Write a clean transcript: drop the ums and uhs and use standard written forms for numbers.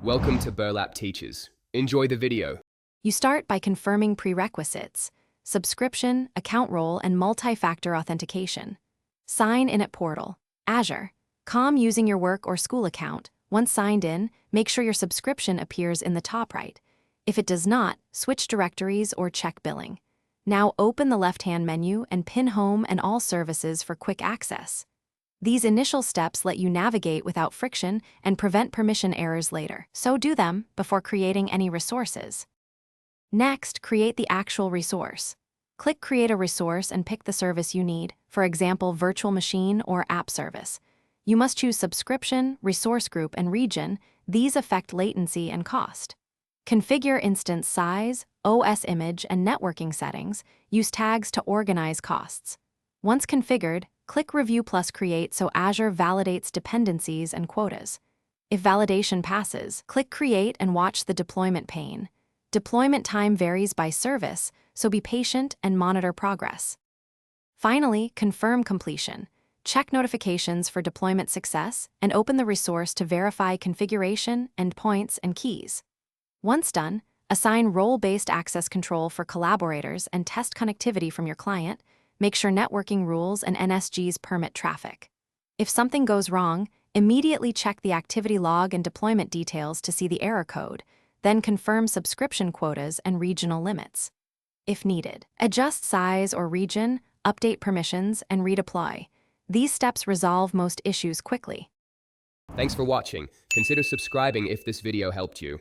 Welcome to Burlap Teachers. Enjoy the video. You start by confirming prerequisites: subscription, account role, and multi-factor authentication. Sign in at Portal. Azure. Using your work or school account. Once signed in, make sure your subscription appears in the top right. If it does not, switch directories or check billing. Now open the left-hand menu and pin Home and All Services for quick access. These initial steps let you navigate without friction and prevent permission errors later, so do them before creating any resources. Next, create the actual resource. Click Create a Resource and pick the service you need, for example, virtual machine or app service. You must choose subscription, resource group, and region. These affect latency and cost. Configure instance size, OS image, and networking settings. Use tags to organize costs. Once configured, click Review plus Create so Azure validates dependencies and quotas. If validation passes, click Create and watch the deployment pane. Deployment time varies by service, so be patient and monitor progress. Finally, confirm completion. Check notifications for deployment success and open the resource to verify configuration, endpoints, and keys. Once done, assign role-based access control for collaborators and test connectivity from your client. Make sure networking rules and NSGs permit traffic. If something goes wrong, immediately check the activity log and deployment details to see the error code, then confirm subscription quotas and regional limits. If needed, adjust size or region, update permissions, and redeploy. These steps resolve most issues quickly. Thanks for watching. Consider subscribing if this video helped you.